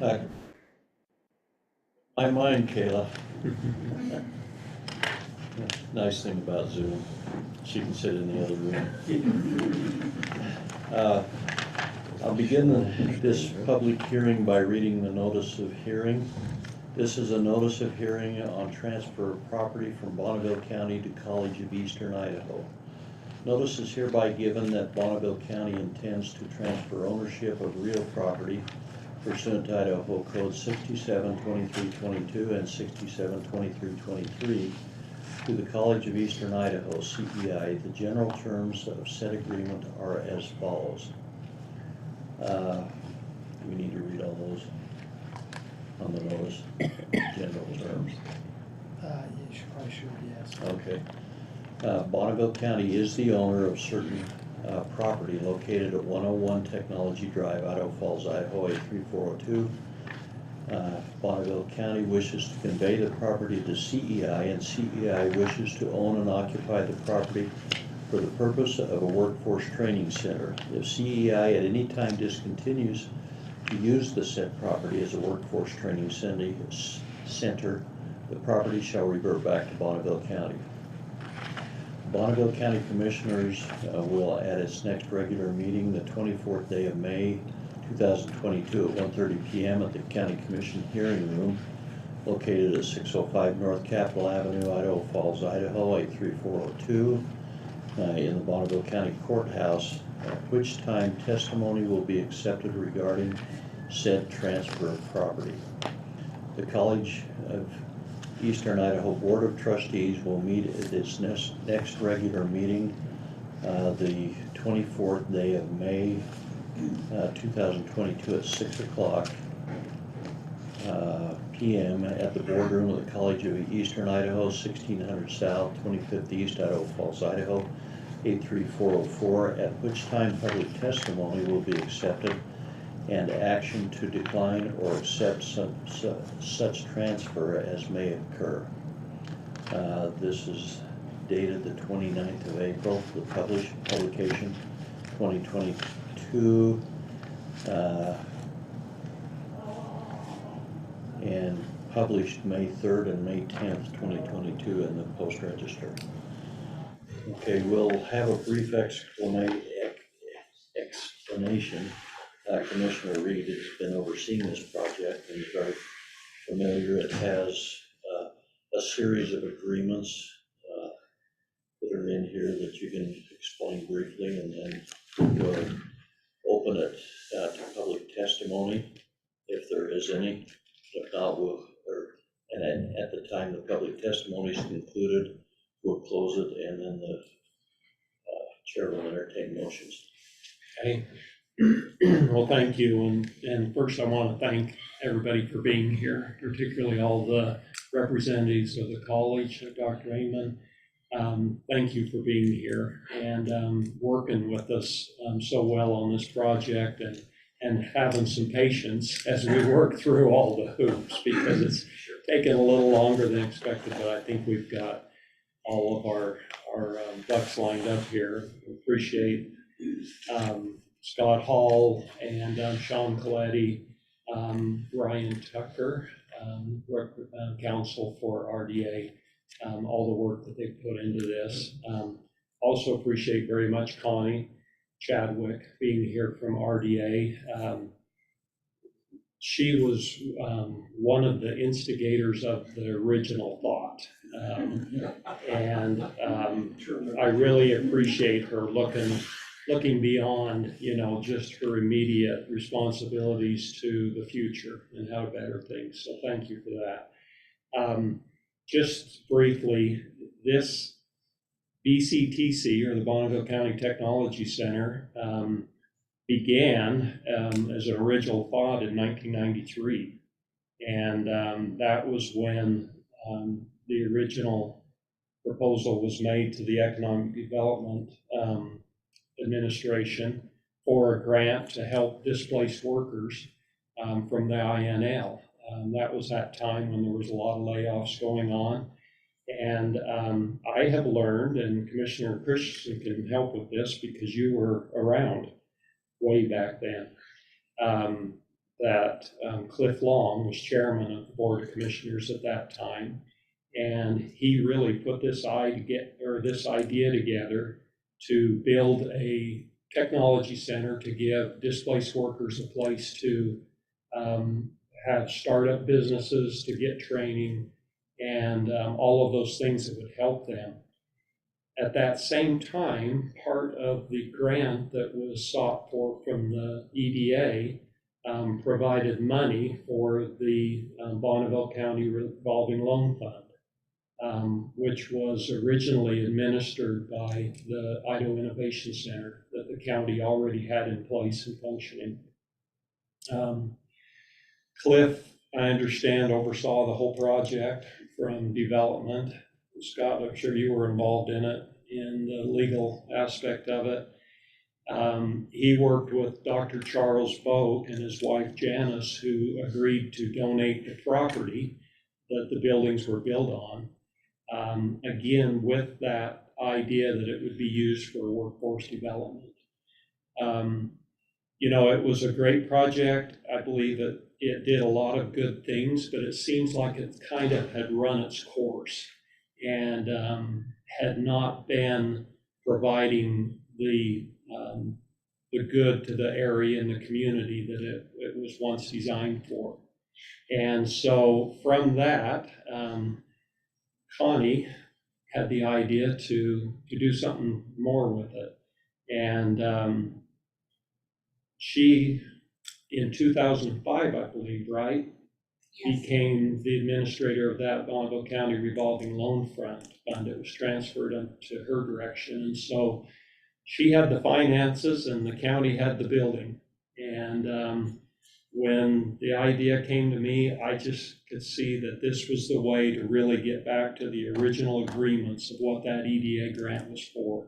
My mind, Kayla. Nice thing about Zoom, she can sit in the other room. I'll begin this public hearing by reading the notice of hearing. This is a notice of hearing on transfer of property from Bonneville County to College of Eastern Idaho. Notice is hereby given that Bonneville County intends to transfer ownership of real property pursuant to Idaho Code 672322 and 672323 to the College of Eastern Idaho, CEI. The general terms of said agreement are as follows. Do we need to read all those on the notice? General terms. You probably should, yes. Okay. Bonneville County is the owner of certain property located at 101 Technology Drive, Idaho Falls, Idaho 83402. Bonneville County wishes to convey the property to CEI, and CEI wishes to own and occupy the property for the purpose of a workforce training center. If CEI at any time discontinues to use the said property as a workforce training center, the property shall revert back to Bonneville County. Bonneville County Commissioners will, at its next regular meeting, the 24th day of May 2022 at 1:30 p.m. at the County Commission Hearing Room located at 605 North Capitol Avenue, Idaho Falls, Idaho 83402 in the Bonneville County Courthouse, at which time testimony will be accepted regarding said transfer of property. The College of Eastern Idaho Board of Trustees will meet at its next regular meeting the 24th day of May 2022 at 6 o'clock p.m. at the boardroom of the College of Eastern Idaho, 1600 South, 25th East, Idaho Falls, Idaho 83404, at which time public testimony will be accepted and action to decline or accept such transfer as may occur. This is dated the 29th of April, the publication 2022, and published May 3rd and May 10th, 2022 in the Post Register. Okay, we'll have a brief explanation. Commissioner Reed has been overseeing this project and is very familiar. It has a series of agreements that are in here that you can explain briefly, and then we'll open it to public testimony if there is any. If not, and at the time the public testimony is concluded, we'll close it, and then the chair will entertain motions. Okay. Well, thank you, and first I want to thank everybody for being here, particularly all the representatives of the college, Dr. Amon. Thank you for being here and working with us so well on this project, and having some patience as we work through all the hoops, because it's taken a little longer than expected, but I think we've got all of our ducks lined up here. We appreciate Scott Hall and Sean Coletti, Ryan Tucker, counsel for RDA, all the work that they've put into this. Also appreciate very much Connie Chadwick being here from RDA. She was one of the instigators of the original thought. And I really appreciate her looking beyond, just her immediate responsibilities to the future and how to better things. So thank you for that. Just briefly, this BCTC, or the Bonneville County Technology Center, began as an original thought in 1993. And that was when the original proposal was made to the Economic Development Administration for a grant to help displaced workers from the INL. That was that time when there was a lot of layoffs going on. And I have learned, and Commissioner Christensen can help with this because you were around way back then, that Cliff Long was chairman of the Board of Commissioners at that time, and he really put this idea together to build a technology center to give displaced workers a place to have startup businesses, to get training, and all of those things that would help them. At that same time, part of the grant that was sought for from the EDA provided money for the Bonneville County Revolving Loan Fund, which was originally administered by the Idaho Innovation Center that the county already had in place and functioning. Cliff, I understand, oversaw the whole project from development. Scott, I'm sure you were involved in it, in the legal aspect of it. He worked with Dr. Charles Boak and his wife Janice, who agreed to donate the property that the buildings were built on. Again, with that idea that it would be used for workforce development. It was a great project. I believe it did a lot of good things, but it seems like it kind of had run its course and had not been providing the good to the area and the community that it was once designed for. And so from that, Connie had the idea to do something more with it. And she, in 2005, I believe, right? Yes. Became the administrator of that Bonneville County Revolving Loan Fund. It was transferred to her direction. And so she had the finances and the county had the building. And when the idea came to me, I just could see that this was the way to really get back to the original agreements of what that EDA grant was for.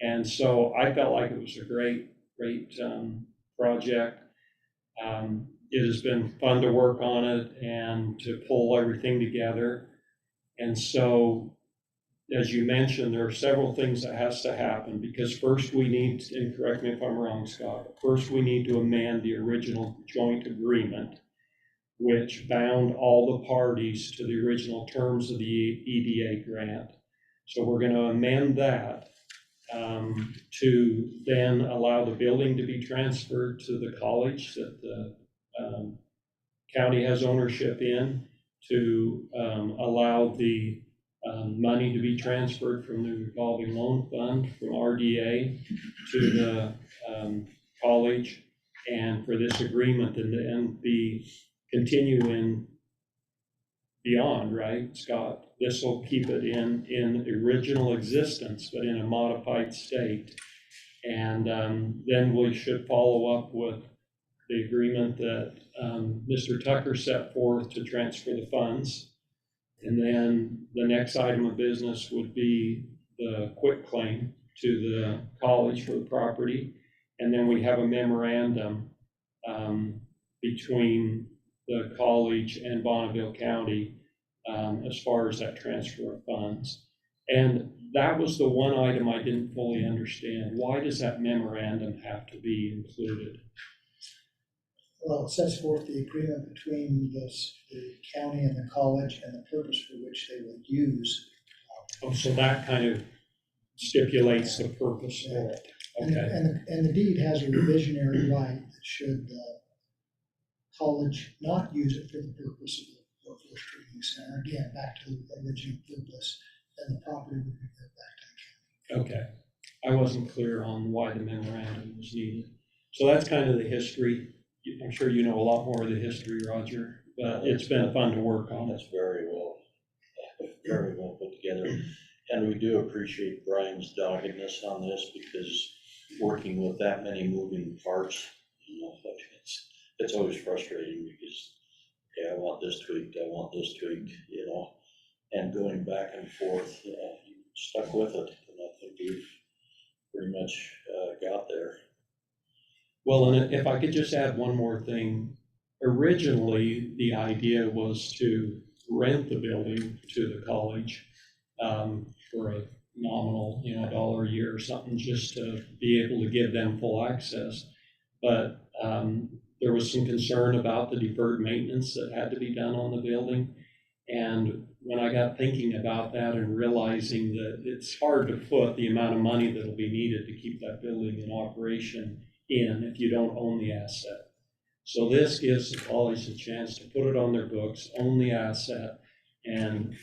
And so I felt like it was a great project. It has been fun to work on it and to pull everything together. And so, as you mentioned, there are several things that has to happen, because first we need, and correct me if I'm wrong, Scott, first we need to amend the original joint agreement, which bound all the parties to the original terms of the EDA grant. So we're going to amend that to then allow the building to be transferred to the college that the county has ownership in, to allow the money to be transferred from the revolving loan fund from RDA to the college, and for this agreement and then be continuing beyond, right, Scott? This will keep it in original existence, but in a modified state. And then we should follow up with the agreement that Mr. Tucker set forth to transfer the funds. And then the next item of business would be the quitclaim to the college for the property. And then we have a memorandum between the college and Bonneville County as far as that transfer of funds. And that was the one item I didn't fully understand. Why does that memorandum have to be included? Well, it sets forth the agreement between the county and the college and the purpose for which they will use. So that kind of stipulates the purpose for it. Okay. And the deed has a revisionary right that should the college not use it for the purpose of the workforce training center, again, back to the original purpose, then the property would be put back to the county. Okay. I wasn't clear on why the memorandum was needed. So that's kind of the history. I'm sure you know a lot more of the history, Roger, but it's been fun to work on. That's very well put together. And we do appreciate Brian's doggedness on this, because working with that many moving parts, it's always frustrating, because, okay, I want this tweaked, and going back and forth, stuck with it. And I think we've pretty much got there. Well, and if I could just add one more thing. Originally, the idea was to rent the building to the college for a nominal, $1 a year or something, just to be able to give them full access. But there was some concern about the deferred maintenance that had to be done on the building. And when I got thinking about that and realizing that it's hard to put the amount of money that'll be needed to keep that building in operation if you don't own the asset. So this gives the college a chance to put it on their books, own the asset, and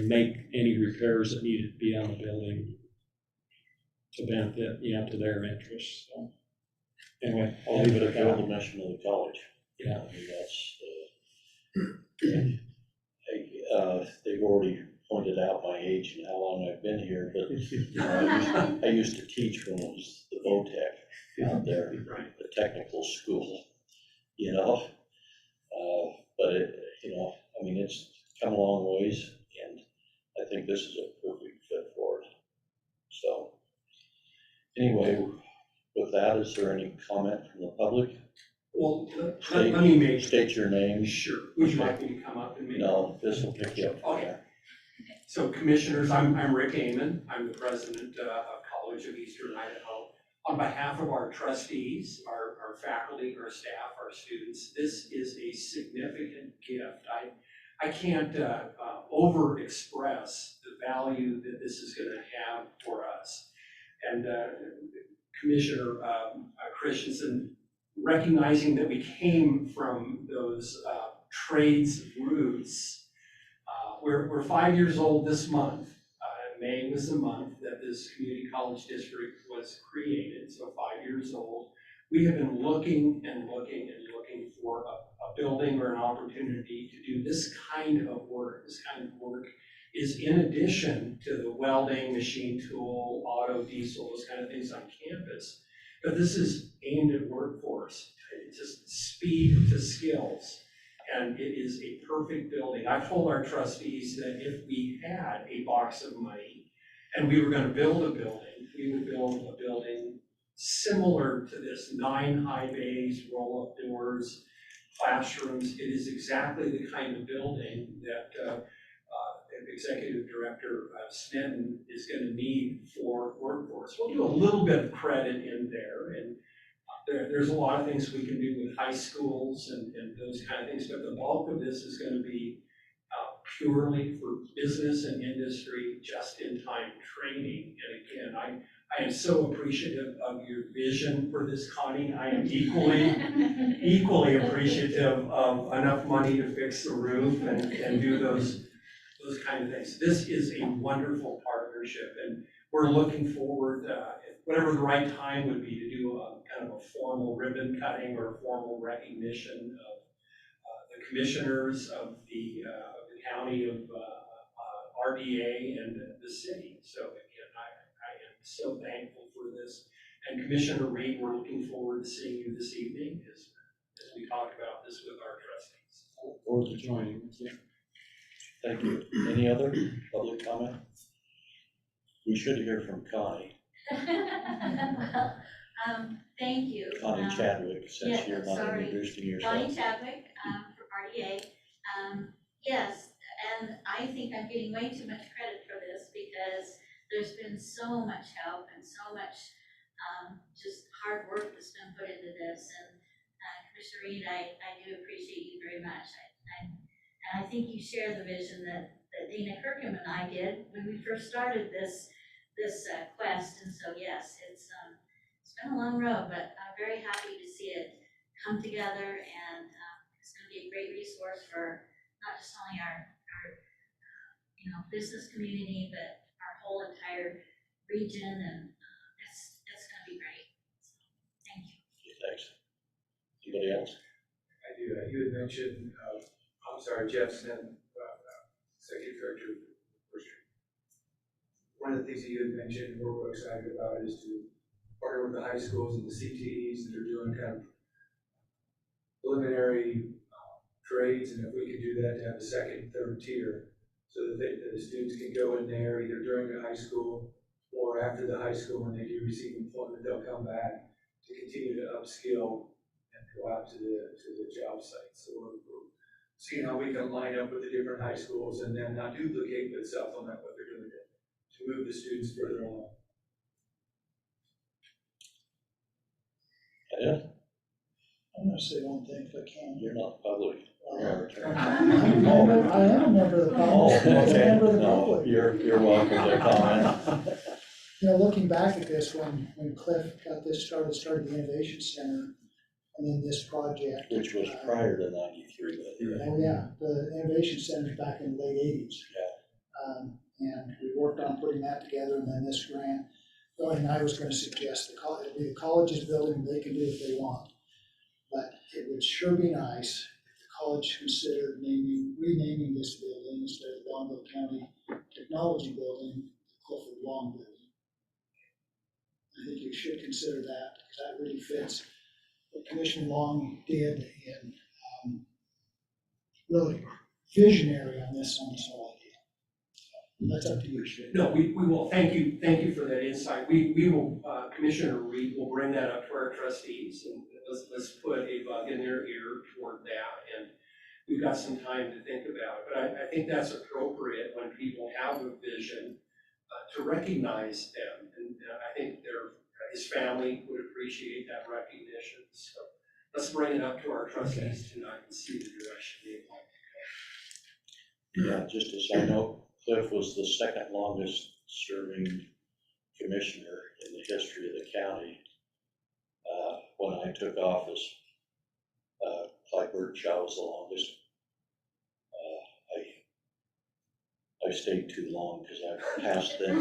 make any repairs that needed to be on the building to benefit, to their interests. So anyway, I'll leave it at fulfill that. the mission of the college. Yeah. I mean, that's, they've already pointed out my age and how long I've been here, but I used to teach when it was the VOTEC out there, the technical school, but I mean, it's come a long ways, and I think this is a perfect fit for it. So, anyway, with that, is there any comment from the public? Well, let me make. State your name. Sure. Would you like me to come up and make? No, this will pick you up. Okay. So commissioners, I'm Rick Amon. I'm the president of College of Eastern Idaho. On behalf of our trustees, our faculty, our staff, our students, this is a significant gift. I can't over express the value that this is going to have for us. And Commissioner Christensen, recognizing that we came from those trades roots, we're 5 years old this month. May was the month that this community college district was created, so 5 years old. We have been looking and looking and looking for a building or an opportunity to do this kind of work. This kind of work is in addition to the welding, machine tool, auto, diesel, those kind of things on campus. But this is aimed at workforce, just speed to skills. And it is a perfect building. I've told our trustees that if we had a box of money and we were going to build a building, we would build a building similar to this, 9 high bays, roll-up doors, classrooms. It is exactly the kind of building that Executive Director Snedden is going to need for workforce. We'll do a little bit of credit in there, and there's a lot of things we can do with high schools and those kind of things, but the bulk of this is going to be purely for business and industry, just-in-time training. And again, I am so appreciative of your vision for this, Connie. I am equally appreciative of enough money to fix the roof and do those kind of things. This is a wonderful partnership, and we're looking forward, whatever the right time would be, to do a kind of a formal ribbon cutting or a formal recognition of the commissioners of the county, of RDA, and the city. So again, I am so thankful for this. And Commissioner Reed, we're looking forward to seeing you this evening as we talk about this with our trustees. Look forward to joining. Yeah. Thank you. Any other public comment? We should hear from Connie. Well, thank you. Connie Chadwick, since yeah, you're not sorry. introducing yourself. Connie Chadwick for RDA. Yes, and I think I'm getting way too much credit for this because there's been so much help and so much just hard work that's been put into this. And Commissioner Reed, I do appreciate you very much. And I think you share the vision that Dana Kirkham and I did when we first started this quest. And so yes, it's been a long road, but I'm very happy to see it come together, and it's going to be a great resource for not just only our business community, but our whole entire region, and that's going to be great. So, thank you. Thanks. Anybody else? I do. You had mentioned, Jeff Snedden, Executive Director of First Street. One of the things that you had mentioned, we're excited about, is to partner with the high schools and the CTEs that are doing kind of preliminary trades, and if we could do that, to have a second and third tier, so that the students can go in there either during the high school or after the high school. When they do receive employment, they'll come back to continue to upskill and go out to the job site. So we're seeing how we can line up with the different high schools and then not duplicate, but supplement what they're doing to move the students further along. Yeah. I'm gonna say one thing if I can. You're not public. You're our attorney. I am a member of the Oh, public. I'm a okay. member of the No, public. you're welcome to comment. You know, looking back at this, when Cliff got this started the Innovation Center, and then this project. Which was prior to 93, by the way. Oh, yeah, the Innovation Center's back in the late 80s. And we worked on putting that together, and then this grant. The only thing I was gonna suggest, the college's building, they can do what they want. But it would sure be nice if the college considered renaming this building instead of the Bonneville County Technology Building, the Clifford Long Building. I think you should consider that, because that really fits what Commissioner Long did in, really visionary on this whole idea. That's up to you. No, we will, thank you for that insight. We will, Commissioner Reed will bring that up to our trustees, and let's put a bug in their ear toward that, and we've got some time to think about it. But I think that's appropriate when people have a vision, to recognize them, and I think his family would appreciate that recognition. So let's bring it up to our trustees tonight and see the direction they want to go. Yeah, just as I know, Cliff was the second longest serving commissioner in the history of the county. When I took office, Clyde Birdshaw was the longest. I stayed too long because I passed them.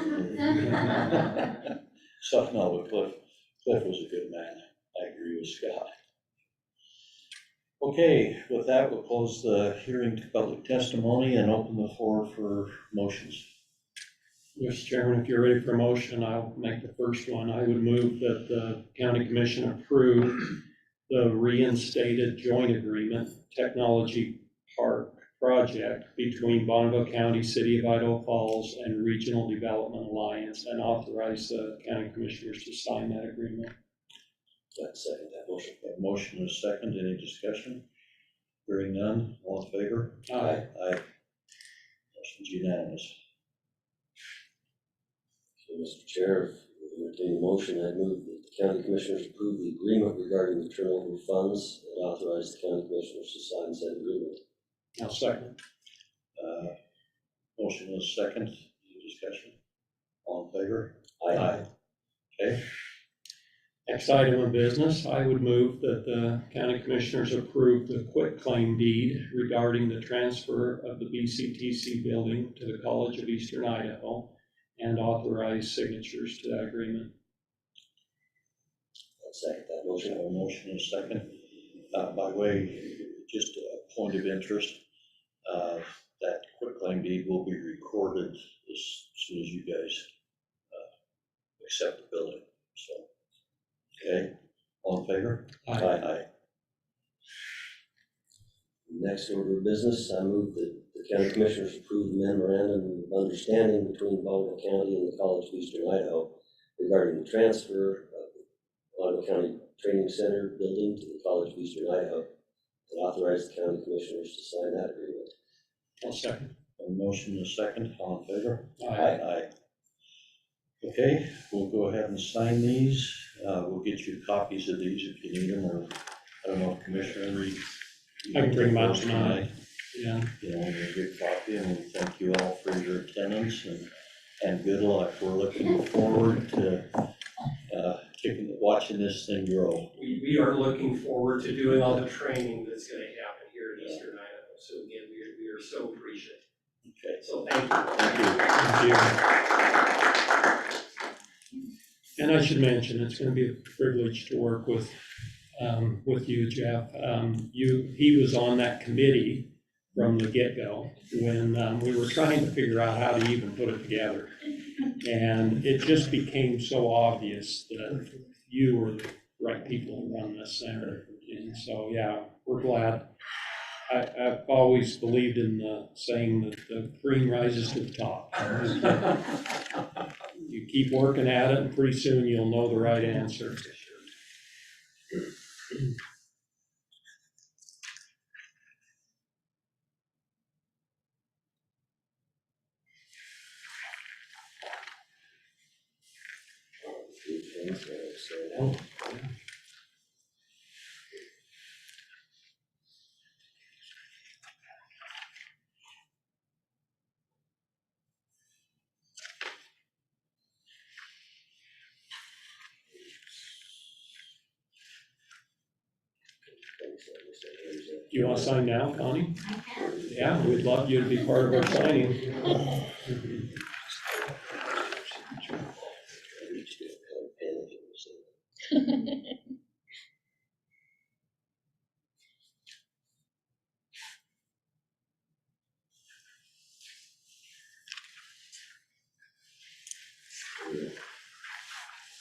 So no, but Cliff was a good man. I agree with Scott. Okay, with that, we'll close the hearing to public testimony and open the floor for motions. Mr. Chairman, if you're ready for a motion, I'll make the first one. I would move that the county commission approve the reinstated joint agreement technology park project between Bonneville County, City of Idaho Falls, and Regional Development Alliance, and authorize the county commissioners to sign that agreement. I'd second that motion. A motion and a second. Any discussion? Hearing none. All in favor? Aye. Aye. Motion's unanimous. So, Mr. Chair, if you entertain a motion, I move that the county commissioners approve the agreement regarding the turnover of funds and authorize the county commissioners to sign said agreement. I'll second. Motion and a second. Any discussion? All in favor? Aye. Okay. Next item of business, I would move that the county commissioners approve the quitclaim deed regarding the transfer of the BCTC building to the College of Eastern Idaho and authorize signatures to that agreement. I'll second that We have motion. a motion and a second. By way, just a point of interest, that quitclaim deed will be recorded as soon as you guys accept the building. So, okay, all in favor? Aye. Aye. Next order of business, I move that the county commissioners approve the memorandum of understanding between Bonneville County and the College of Eastern Idaho regarding the transfer of the Bonneville County Training Center building to the College of Eastern Idaho, and authorize the county commissioners to sign that agreement. I'll second. A motion and a second, all in favor? Aye. Aye. Okay, we'll go ahead and sign these. We'll get you copies of these if you need them, or I don't know if Commissioner Reed. I can bring them out tonight. Yeah. You know, a good copy, and we thank you all for your attendance and good luck. We're looking forward to watching this thing grow. We are looking forward to doing all the training that's going to happen here in Eastern Idaho. So again, we are so appreciative. Okay. So thank you. Thank you. Thank you. And I should mention, it's going to be a privilege to work with you, Jeff. He was on that committee from the get-go when we were trying to figure out how to even put it together. And it just became so obvious that you were the right people to run this center. And so, yeah, we're glad. I've always believed in the saying that the cream rises to the top. You keep working at it, and pretty soon you'll know the right answer. Do you want to sign now, Connie? I can. Yeah, we'd love you to be part of our signing.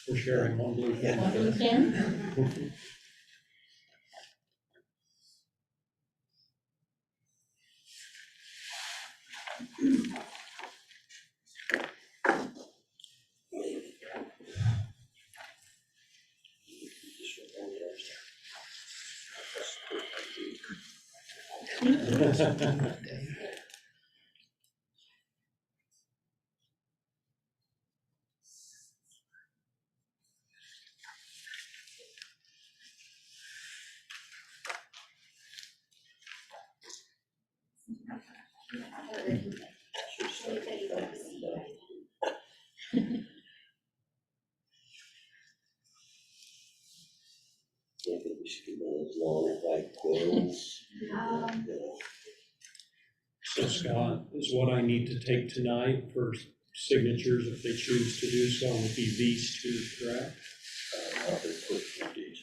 We're sharing one blue pen. One blue pen? I think we should do one of those long white quills. So Scott, is what I need to take tonight for signatures, if they choose to do so, would be these two, correct? Not the quick deed.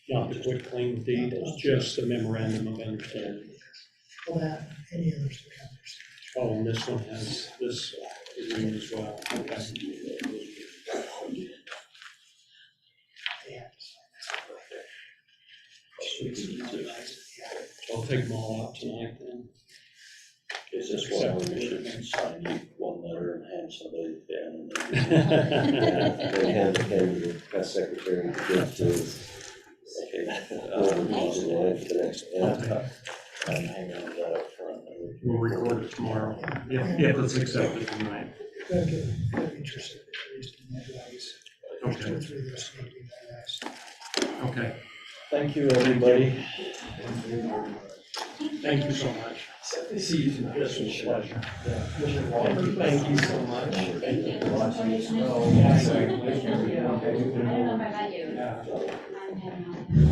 Not the quick claim deed, it's just the memorandum of understanding. Well, that, any others that have their signature. Oh, and this one has this agreement as well, okay. They have to sign that. I'll take them all out tonight then. Is this one where we should sign you one letter and hand somebody the pen? They hand the pen to the press secretary to give to, whoever needs in line for the next pen. I'm hanging on that up front. We'll record it tomorrow. Yeah, let's accept it tonight. Gotta get your signatures to my guys. Okay. 2 or 3 of those need to be my guys. Okay, Thank you, everybody. thank you so much. See you tonight. This was a pleasure. Thank you so much. Thank you. Yeah, sorry. I don't know if I got you. Yeah. I'm having